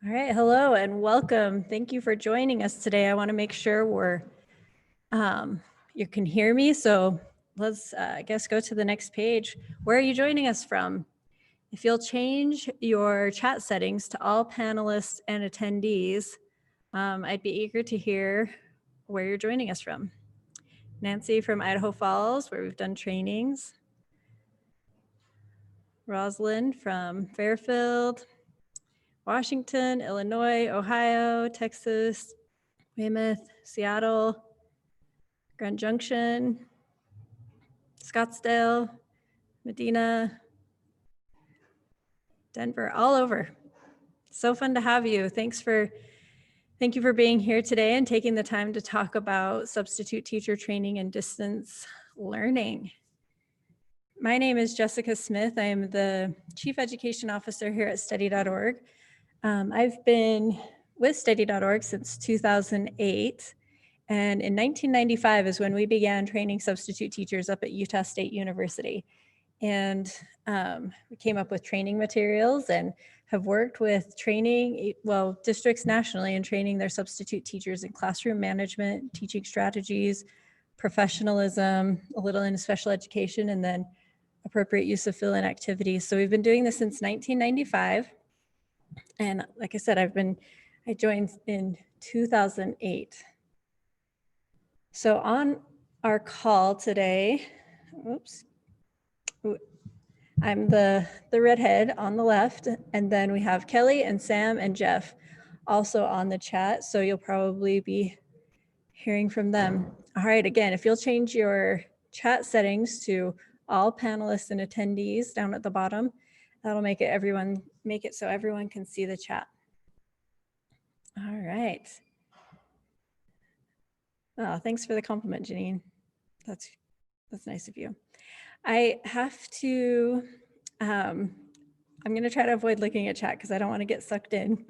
All right, hello and welcome. Thank you for joining us today. I want to make sure you can hear me. So let's, I guess, go to the next page. Where are you joining us from? If you'll change your chat settings to all panelists and attendees, I'd be eager to hear where you're joining us from. Nancy from Idaho Falls, where we've done trainings. Rosalind from Fairfield. Washington, Illinois, Ohio, Texas, Weymouth, Seattle, Grand Junction, Scottsdale, Medina, Denver, all over. So fun to have you. Thank you for being here today and taking the time to talk about substitute teacher training and distance learning. My name is Jessica Smith. I am the Chief Education Officer here at Steady.org. I've been with Steady.org since 2008. And in 1995 is when we began training substitute teachers up at Utah State University. And we came up with training materials and have worked with districts nationally in training their substitute teachers in classroom management, teaching strategies, professionalism, a little in special education, and then appropriate use of fill-in activities. So we've been doing this since 1995. And like I said, I joined in 2008. So on our call today, I'm the redhead on the left, and then we have Kelly and Sam and Jeff also on the chat. So you'll probably be hearing from them. All right, again, if you'll change your chat settings to all panelists and attendees down at the bottom, that'll make it so everyone can see the chat. All right. Oh, thanks for the compliment, Janine. That's nice of you. I have to, I'm going to try to avoid looking at chat because I don't want to get sucked in.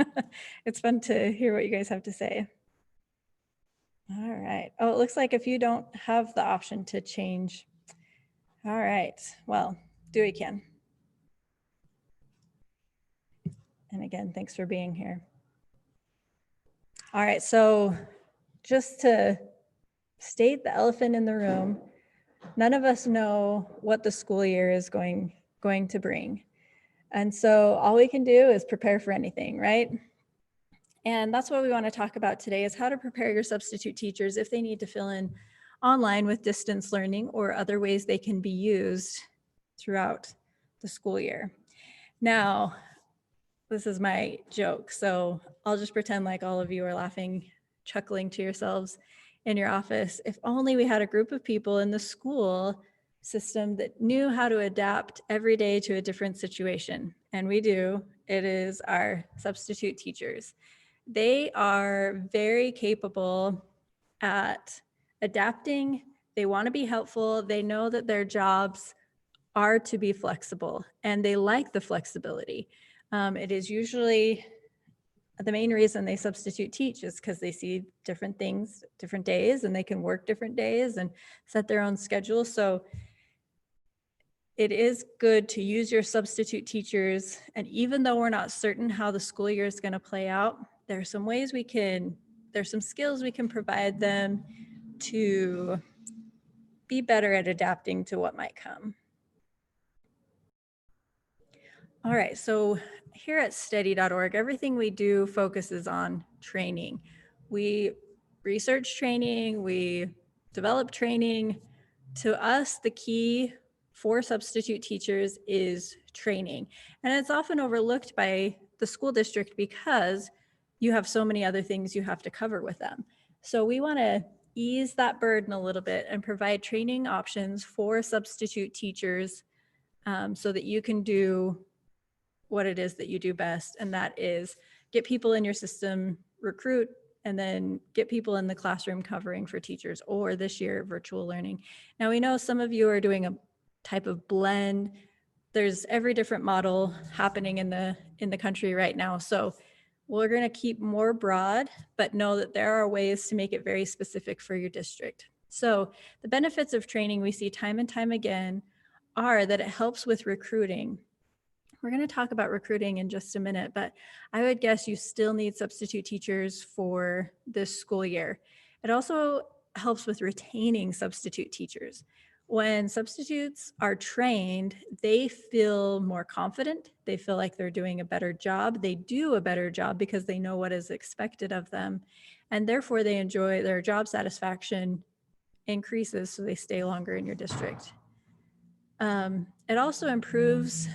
It's fun to hear what you guys have to say. All right. Oh, it looks like if you don't have the option to change. All right. Well, do what you can. And again, thanks for being here. All right. So just to state the elephant in the room, none of us know what the school year is going to bring. And so all we can do is prepare for anything, right? And that's what we want to talk about today, is how to prepare your substitute teachers if they need to fill in online with distance learning or other ways they can be used throughout the school year. Now, this is my joke, so I'll just pretend like all of you are laughing, chuckling to yourselves in your office. If only we had a group of people in the school system that knew how to adapt every day to a different situation. And we do. It is our substitute teachers. They are very capable at adapting. They want to be helpful. They know that their jobs are to be flexible, and they like the flexibility. It is usually the main reason they substitute teach is because they see different things, different days, and they can work different days and set their own schedule. So it is good to use your substitute teachers. And even though we're not certain how the school year is going to play out, there are some ways there's some skills we can provide them to be better at adapting to what might come. All right, so here at Steady.org, everything we do focuses on training. We research training, we develop training. To us, the key for substitute teachers is training. And it's often overlooked by the school district because you have so many other things you have to cover with them. So we want to ease that burden a little bit and provide training options for substitute teachers so that you can do what it is that you do best, and that is get people in your system, recruit, and then get people in the classroom covering for teachers, or this year, virtual learning. Now, we know some of you are doing a type of blend. There's every different model happening in the country right now. So we're going to keep more broad, but know that there are ways to make it very specific for your district. So the benefits of training we see time and time again are that it helps with recruiting. we're going to talk about recruiting in just a minute, but I would guess you still need substitute teachers for this school year. It also helps with retaining substitute teachers. When substitutes are trained, they feel more confident. They feel like they're doing a better job. They do a better job because they know what is expected of them. And therefore, they enjoy their job satisfaction increases, so they stay longer in your district. It also improves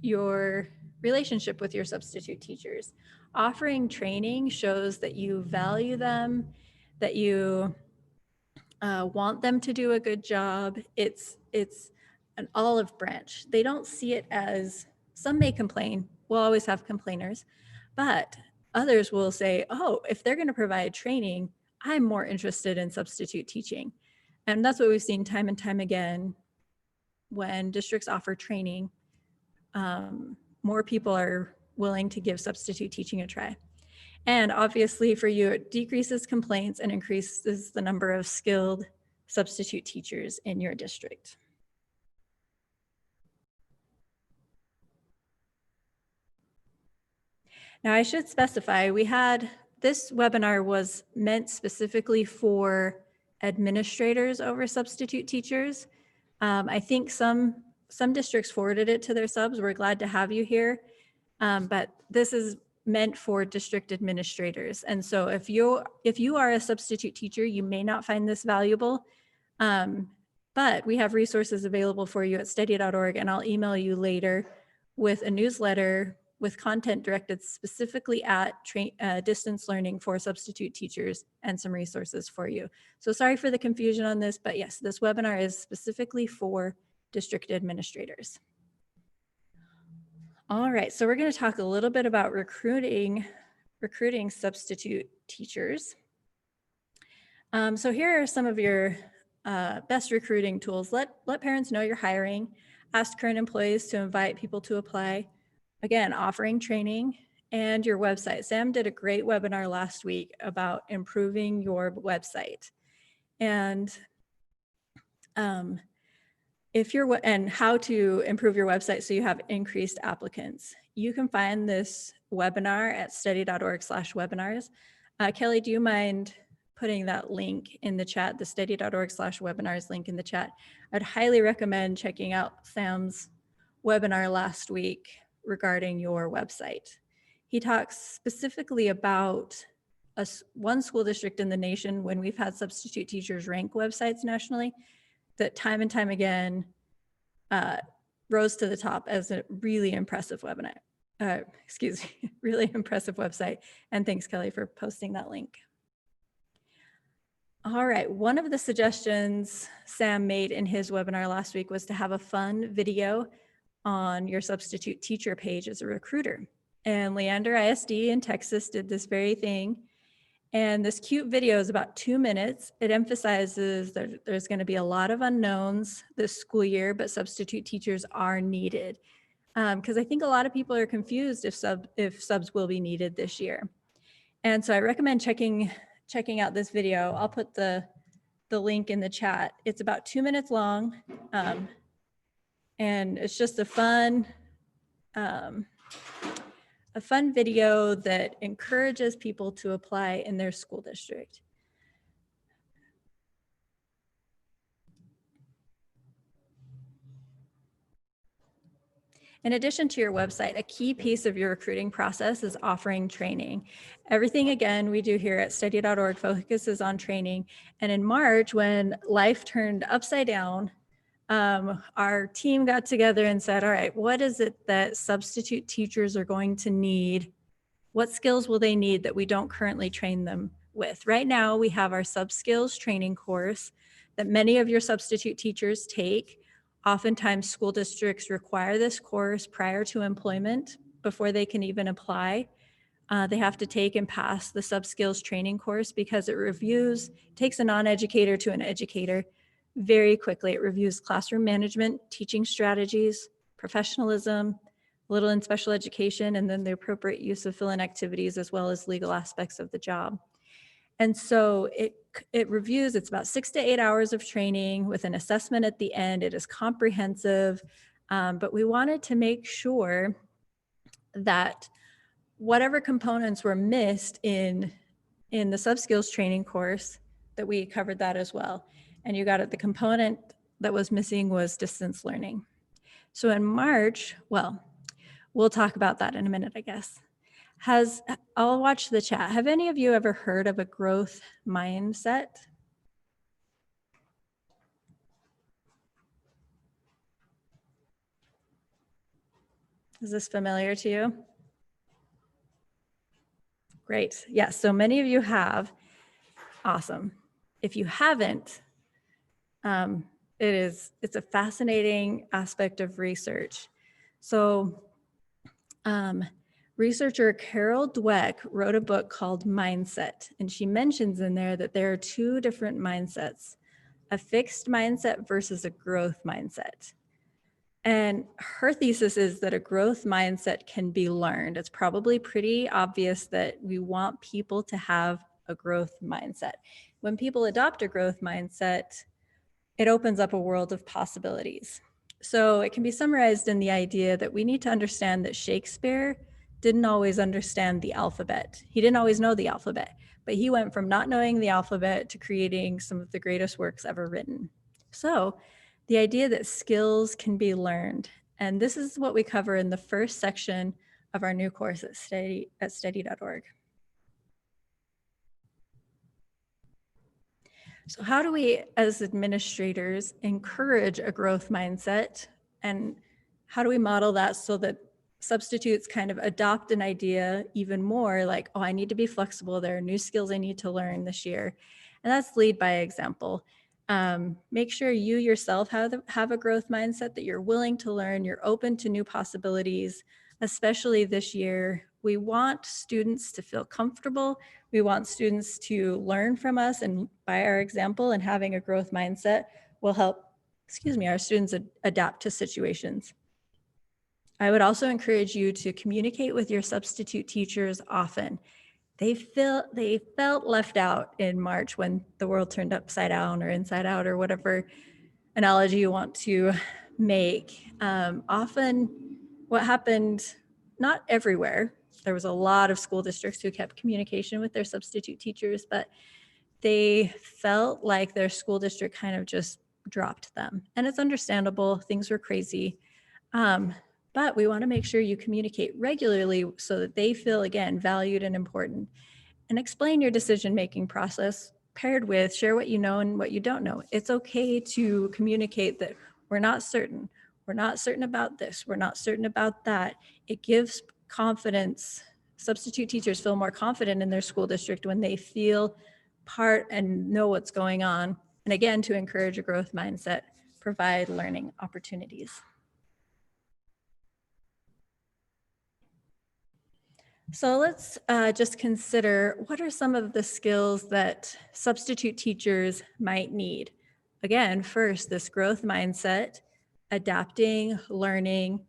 your relationship with your substitute teachers. Offering training shows that you value them, that you want them to do a good job. It's an olive branch. They don't see it as, some may complain, we'll always have complainers, but others will say, oh, if they're going to provide training, I'm more interested in substitute teaching. And that's what we've seen time and time again. When districts offer training, more people are willing to give substitute teaching a try. And obviously for you, it decreases complaints and increases the number of skilled substitute teachers in your district. Now I should specify, this webinar was meant specifically for administrators over substitute teachers. I think some districts forwarded it to their subs. We're glad to have you here. But this is meant for district administrators. And so if you are a substitute teacher, you may not find this valuable, but we have resources available for you at steady.org, and I'll email you later with a newsletter with content directed specifically at distance learning for substitute teachers and some resources for you. So sorry for the confusion on this, but yes, this webinar is specifically for district administrators. All right, so we're going to talk a little bit about recruiting substitute teachers. So here are some of your best recruiting tools. Let parents know you're hiring. Ask current employees to invite people to apply. Again, offering training and your website. Sam did a great webinar last week about improving your website. And and how to improve your website so you have increased applicants. You can find this webinar at steady.org/webinars. Kelly, do you mind putting that link in the chat, the steady.org/webinars link in the chat? I'd highly recommend checking out Sam's webinar last week regarding your website. He talks specifically about one school district in the nation when we've had substitute teachers rank websites nationally, that time and time again rose to the top as a really impressive webinar. Really impressive website. And thanks, Kelly, for posting that link. All right, one of the suggestions Sam made in his webinar last week was to have a fun video on your substitute teacher page as a recruiter. And Leander ISD in Texas did this very thing. And this cute video is about 2 minutes. It emphasizes that there's going to be a lot of unknowns this school year, but substitute teachers are needed. Because I think a lot of people are confused if subs will be needed this year. And so I recommend checking out this video. I'll put the link in the chat. It's about 2 minutes long. And it's just a fun video that encourages people to apply in their school district. In addition to your website, a key piece of your recruiting process is offering training. Everything, again, we do here at steady.org focuses on training. And in March, when life turned upside down, our team got together and said, all right, what is it that substitute teachers are going to need? What skills will they need that we don't currently train them with? Right now, we have our Subskills training course that many of your substitute teachers take. Oftentimes, school districts require this course prior to employment before they can even apply. They have to take and pass the Subskills training course because it takes a non-educator to an educator very quickly. It reviews classroom management, teaching strategies, professionalism, little in special education, and then the appropriate use of fill-in activities as well as legal aspects of the job. And so it reviews, it's about 6 to 8 hours of training with an assessment at the end. It is comprehensive. But we wanted to make sure that whatever components were missed in the Subskills training course, that we covered that as well. And you got it, the component that was missing was distance learning. So in March, well, we'll talk about that in a minute, I guess. I'll watch the chat. Have any of you ever heard of a growth mindset? Is this familiar to you? Great. Yes, so many of you have. Awesome. If you haven't, it's a fascinating aspect of research. So researcher Carol Dweck wrote a book called Mindset, and she mentions in there that there are two different mindsets, a fixed mindset versus a growth mindset. And her thesis is that a growth mindset can be learned. It's probably pretty obvious that we want people to have a growth mindset. When people adopt a growth mindset, it opens up a world of possibilities. So it can be summarized in the idea that we need to understand that Shakespeare didn't always understand the alphabet. He didn't always know the alphabet, but he went from not knowing the alphabet to creating some of the greatest works ever written. So the idea that skills can be learned, and this is what we cover in the first section of our new course at steady.org. So how do we, as administrators, encourage a growth mindset? And how do we model that so that substitutes kind of adopt an idea even more like, oh, I need to be flexible. There are new skills I need to learn this year. And that's lead by example. Make sure you yourself have a growth mindset, that you're willing to learn, you're open to new possibilities, especially this year. We want students to feel comfortable. We want students to learn from us, and by our example and having a growth mindset will help, our students adapt to situations. I would also encourage you to communicate with your substitute teachers often. They felt left out in March when the world turned upside down or inside out or whatever analogy you want to make. Often what happened, not everywhere, there was a lot of school districts who kept communication with their substitute teachers, but they felt like their school district kind of just dropped them. And it's understandable, things were crazy. But we want to make sure you communicate regularly so that they feel, again, valued and important. And explain your decision-making process paired with share what you know and what you don't know. It's okay to communicate that we're not certain. We're not certain about this. We're not certain about that. It gives confidence. Substitute teachers feel more confident in their school district when they feel part and know what's going on. And again, to encourage a growth mindset, provide learning opportunities. So let's just consider what are some of the skills that substitute teachers might need. Again, first, this growth mindset, adapting, learning.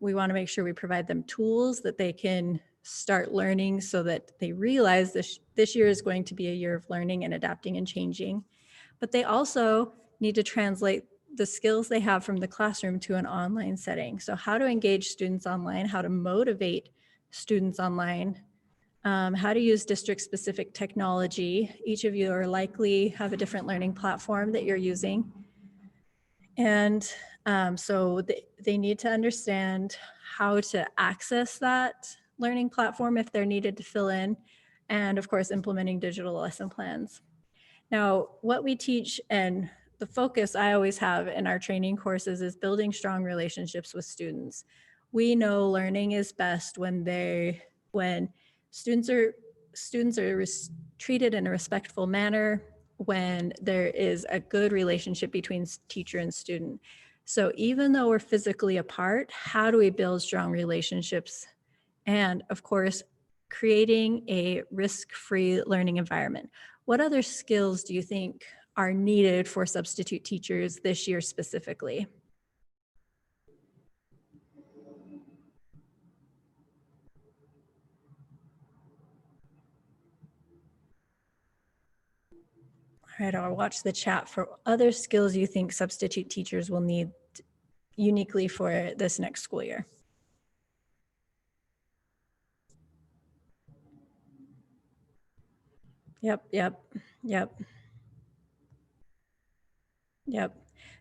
We want to make sure we provide them tools that they can start learning so that they realize this year is going to be a year of learning and adapting and changing. But they also need to translate the skills they have from the classroom to an online setting. So how to engage students online, how to motivate students online, how to use district-specific technology. Each of you are likely have a different learning platform that you're using. And so they need to understand how to access that learning platform if they're needed to fill in, and of course, implementing digital lesson plans. Now, what we teach and the focus I always have in our training courses is building strong relationships with students. We know learning is best when students are treated in a respectful manner, when there is a good relationship between teacher and student. So even though we're physically apart, how do we build strong relationships? And of course, creating a risk-free learning environment. What other skills do you think are needed for substitute teachers this year specifically? All right, I'll watch the chat for other skills you think substitute teachers will need uniquely for this next school year. Yep.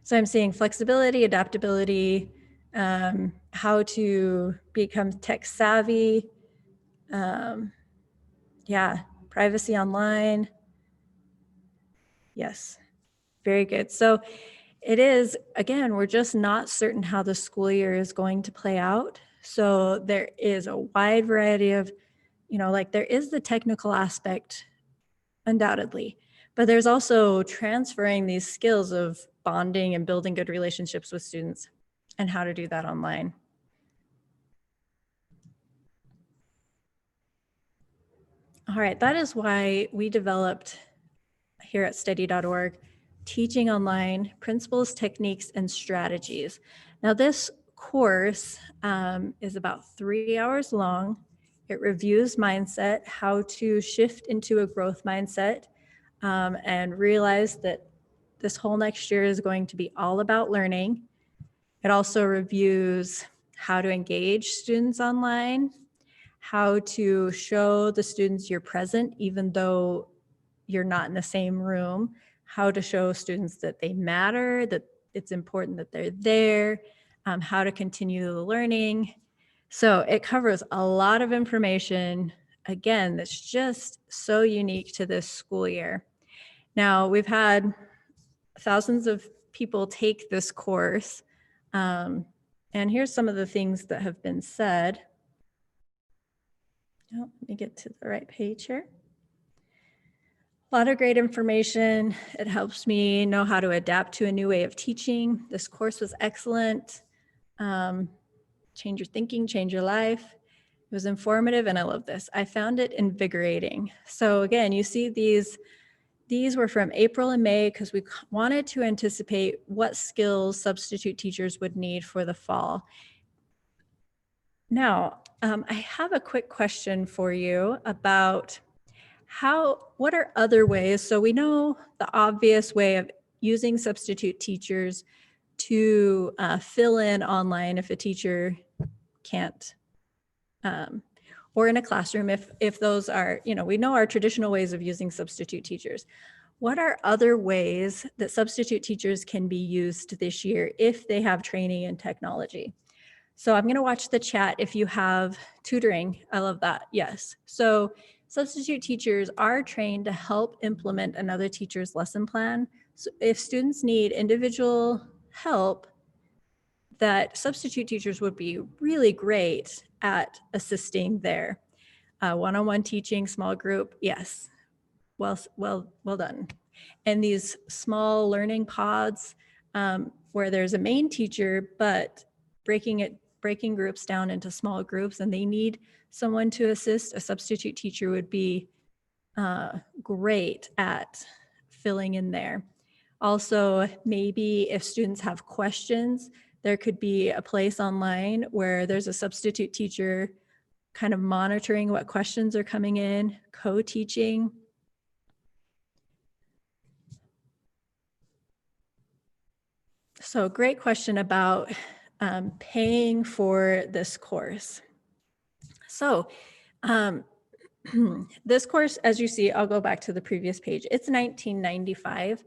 So I'm seeing flexibility, adaptability, how to become tech savvy. Yeah, privacy online. Yes, very good. So it is, again, we're just not certain how the school year is going to play out. So there is a wide variety of, like there is the technical aspect, undoubtedly, but there's also transferring these skills of bonding and building good relationships with students and how to do that online. All right, that is why we developed here at steady.org Teaching Online Principles, Techniques, and Strategies. Now, this course is about 3 hours long. It reviews mindset, how to shift into a growth mindset, and realize that this whole next year is going to be all about learning. It also reviews how to engage students online, how to show the students you're present even though you're not in the same room, how to show students that they matter, that it's important that they're there, how to continue the learning. So it covers a lot of information, again, that's just so unique to this school year. Now, we've had thousands of people take this course, and here's some of the things that have been said. Oh, let me get to the right page here. A lot of great information. It helps me know how to adapt to a new way of teaching. This course was excellent. Change your thinking, change your life. It was informative and I love this. I found it invigorating. So again, you see these were from April and May because we wanted to anticipate what skills substitute teachers would need for the fall. Now, I have a quick question for you about what are other ways? So we know the obvious way of using substitute teachers to fill in online if a teacher can't, or in a classroom if those are, we know our traditional ways of using substitute teachers. What are other ways that substitute teachers can be used this year if they have training in technology? So I'm going to watch the chat if you have tutoring. I love that. Yes. So substitute teachers are trained to help implement another teacher's lesson plan. So if students need individual help, that substitute teachers would be really great at assisting there. One-on-one teaching, small group, yes. Well done. And these small learning pods where there's a main teacher, but breaking groups down into small groups and they need someone to assist, a substitute teacher would be great at filling in there. Also, maybe if students have questions, there could be a place online where there's a substitute teacher kind of monitoring what questions are coming in, co-teaching. So great question about paying for this course. So this course, as you see, I'll go back to the previous page. It's $19.95.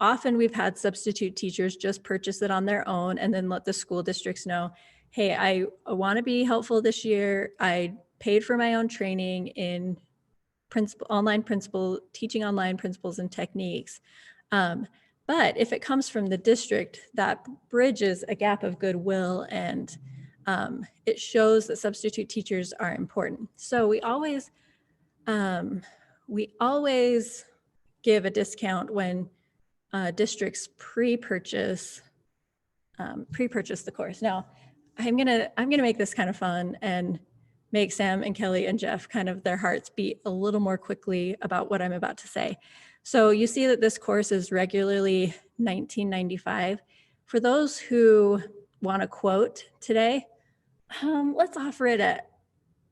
Often we've had substitute teachers just purchase it on their own and then let the school districts know, hey, I want to be helpful this year. I paid for my own training in teaching online principles and techniques. But if it comes from the district, that bridges a gap of goodwill and it shows that substitute teachers are important. So we always give a discount when districts pre-purchase the course. Now, I'm gonna make this kind of fun and make Sam and Kelly and Jeff kind of their hearts beat a little more quickly about what I'm about to say. So you see that this course is regularly $19.95. For those who want a quote today, let's offer it at,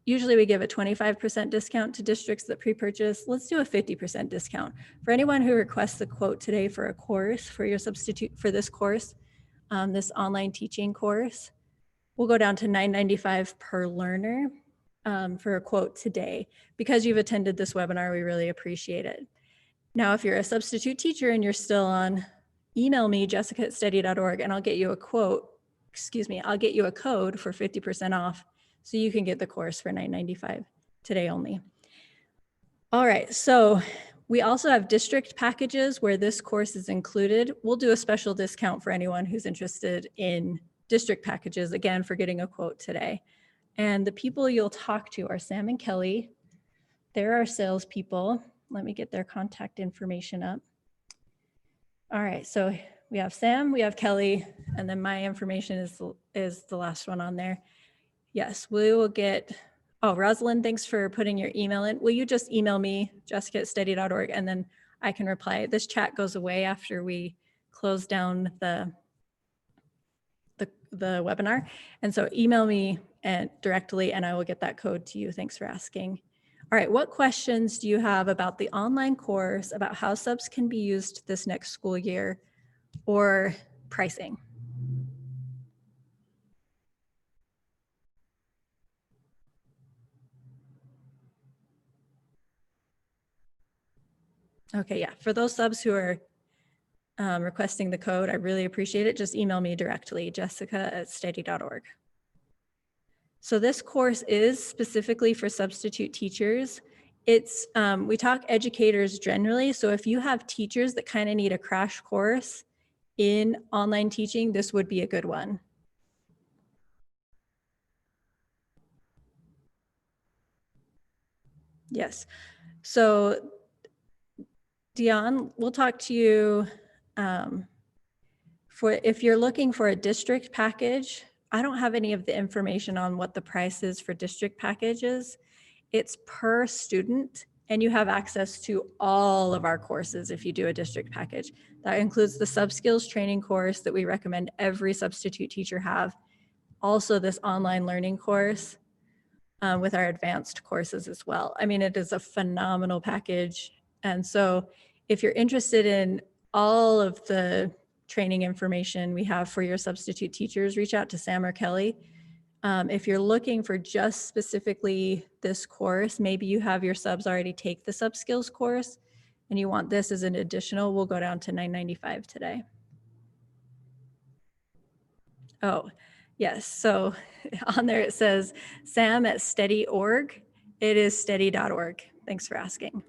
usually we give a 25% discount to districts that pre-purchase. Let's do a 50% discount. For anyone who requests a quote today for a course, for your substitute for this course, this online teaching course. We'll go down to $9.95 per learner for a quote today. Because you've attended this webinar, we really appreciate it. Now, if you're a substitute teacher and you're still on, email me, jessica@steady.org, and I'll get you a quote, I'll get you a code for 50% off so you can get the course for $9.95 today only. All right, so we also have district packages where this course is included. We'll do a special discount for anyone who's interested in district packages, again, for getting a quote today. And the people you'll talk to are Sam and Kelly. They're our salespeople. Let me get their contact information up. All right, so we have Sam, we have Kelly, and then my information is the last one on there. Yes, we will get, oh, Rosalind, thanks for putting your email in. Will you just email me, jessica@steady.org, and then I can reply. This chat goes away after we close down the webinar. And so email me directly and I will get that code to you. Thanks for asking. All right, what questions do you have about the online course, about how subs can be used this next school year, or pricing? Okay, yeah, for those subs who are requesting the code, I really appreciate it. Just email me directly, jessica@steady.org. So this course is specifically for substitute teachers. It's, we talk educators generally. So if you have teachers that kind of need a crash course in online teaching, this would be a good one. Yes. So Dion, we'll talk to you for if you're looking for a district package. I don't have any of the information on what the price is for district packages. It's per student, and you have access to all of our courses if you do a district package. That includes the Subskills training course that we recommend every substitute teacher have. Also this online learning course with our advanced courses as well. I mean, it is a phenomenal package. And so if you're interested in all of the training information we have for your substitute teachers, reach out to Sam or Kelly. If you're looking for just specifically this course, maybe you have your subs already take the Subskills course and you want this as an additional, we'll go down to $9.95 today. Oh, yes. So on there it says sam@steady.org. It is steady.org. Thanks for asking.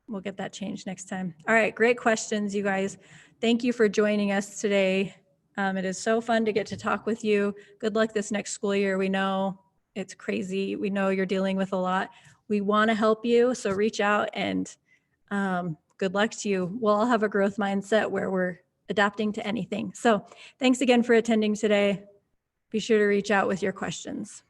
We'll get that changed next time. All right, great questions, you guys. Thank you for joining us today. It is so fun to get to talk with you. Good luck this next school year. We know it's crazy. We know you're dealing with a lot. We want to help you, so reach out and good luck to you. We'll all have a growth mindset where we're adapting to anything. So thanks again for attending today. Be sure to reach out with your questions.